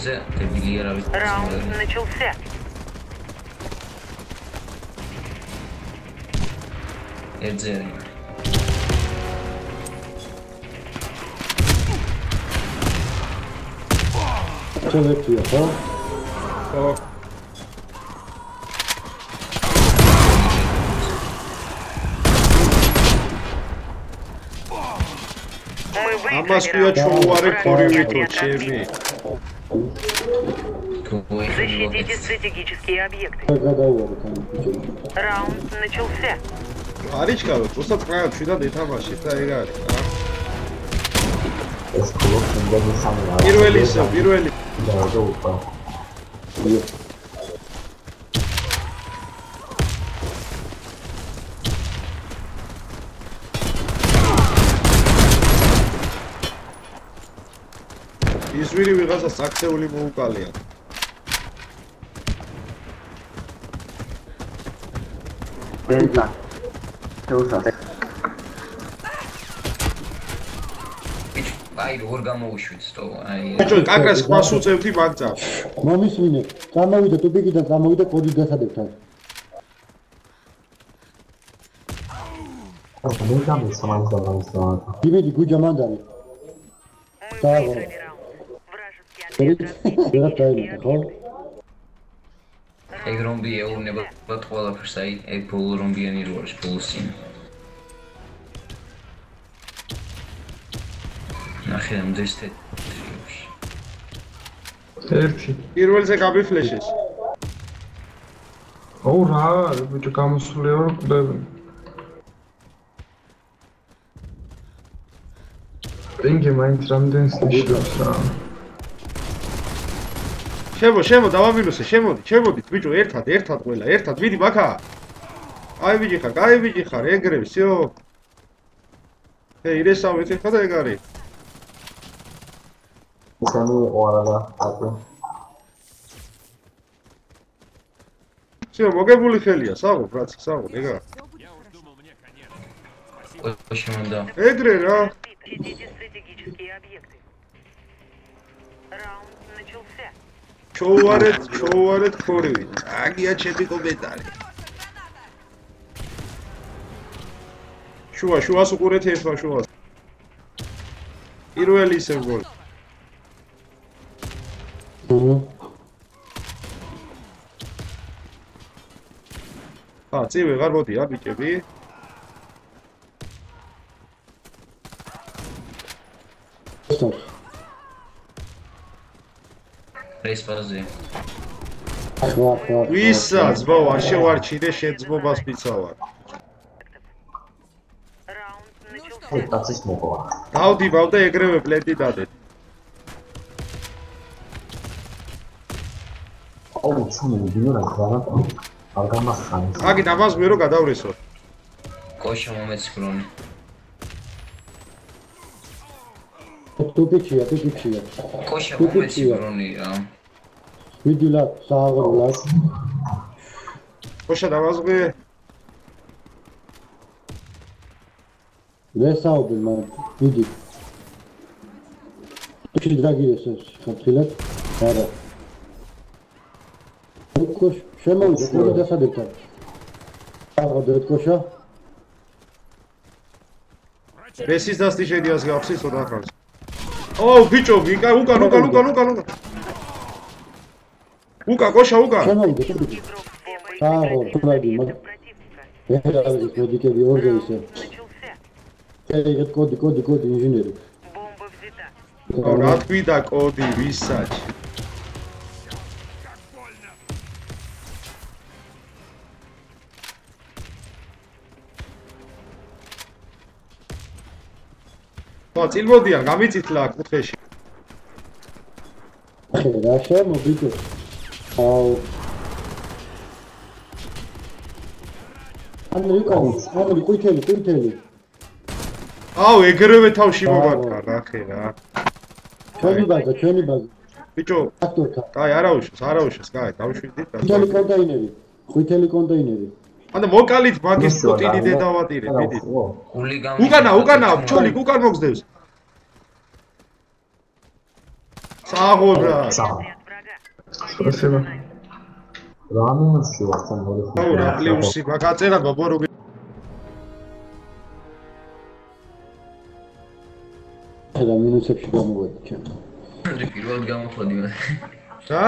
Зе, дебили аრავის. Раунд начался. Эдзери. Ჩავერთია, ხო? ხო. Ამას ყია ჩოუარე ქორივით ჩემი. Защитите стратегические объекты. Раунд начался. არიჩქარო, უბრალოდ ყრაა ჩვიდად ეთამაშეთ და ეგ არის, რა. ეს კლუბ იმდენი სამია. პირველი. და უყვა. ისვირი ვიღაცას აქცეული მოუკალია. დენტა. შეუსწავლე. აი როგორ გამოუშვით თო, აი. ბიჭო, კაკრას ხმას უწევდი მაგძა. მომისმინე, წამოვიდა ტუბიკიდან, წამოვიდა კოდის დასადებთან. მე გამისამანძა. დიმიტრი გუჯამანდარი. Мы выиграли раунд. Вражеский отряд ხო? ეგ რომბი ეუბნება ყველაფერს, აი, ეგ ფულ რომბიანი რო არის ფულსინ. ნახე ამდეს თეთრიებში. ერთი. პირველზე გაბიფლეშეს. ო რა, ბიჭო გამოსულია რომ კვდები. პინგი მაინც რამდენს ნიშნავს რა. შემო დავამინუსე, შემოდით ბიჭო, ერთად ყველა, ერთად მიდი მაქა. აი ბიჭი ხარ, ეგრევე, всё. ირესავით ხა და ეგ არის. ისანი ოარალა აკე. всё, მოგებული ხელია, საღო, ბრატი, საღო, ეგა. ოშიმანდა. ეგრე რა. Защитите стратегические объекты. Раунд начался. ჩოუარეთ ქორივით. აგია ჩემი კომენტარი. შუას უყურეთ ერთმა შუას. პირველი ისევ გოლი. წი ვეღარ მოდია ბიჭები. რესპაზე. ვისაც ბო არ შევარჩინე შენ ძმობას მიცავარ. Раунд начался. დაცის მოგვა. დავდივავ და ეგრევე პლენტი დადეთ. აუ, ჩუმი დინორა გრანატა. არ გამახანი. აგი დამას მე რო გადავრესო. კოშა მომეცხრონი. ტუპიჩია. კოშა მომეცხრონი რა. ვიდილა სააღრლას. კოშა დავაზღვე. ვესაუბენ მან ვიდი. ტუჩი დრაგიეს ხალხილად. არა. კოშ შემოვიდა კოდის დასადებთან. აღდეთ კოშა. რესის დასტი შედიას გავხსის ხოდა ხარ. ო ბიჭო, უკან. უკა კოშა. შემოვიდა ტუპიჩი. Игрок в бомбой Саго, победы противника. противника. ეს მოდიკები ორგე ისე. Начался. ეგეთ კოდი ინჟინერი. Бомба взята. რა თქვიდა კოდი ვისაც? წილმოდიან, გამიწითლა კუთხეში. რა შემოვიდა? აუ. ანუ ყვითელი. აუ, ეგრევე თავში მოვარქა, ნახე რა. ჩვენი ბაზა. ბიჭო, აქტორთან. კაი, არაუშოს, კაი, დავშვიდით და. ყვითელი კონტეინერი. ანუ მოკალით მაგის პუტინი დედავატირე, მიდით. უკანა, ჩოლიკ უკან მოგზდევს. საღორა. Отряд врага. Спасибо. რა მინუსი ვარ სამ ორი ხუთი. აუ რა პლუსი მაგაწერა ბაბა რო და მინუსებში გამოვედი ჩემ. პირველად გამოხდი. და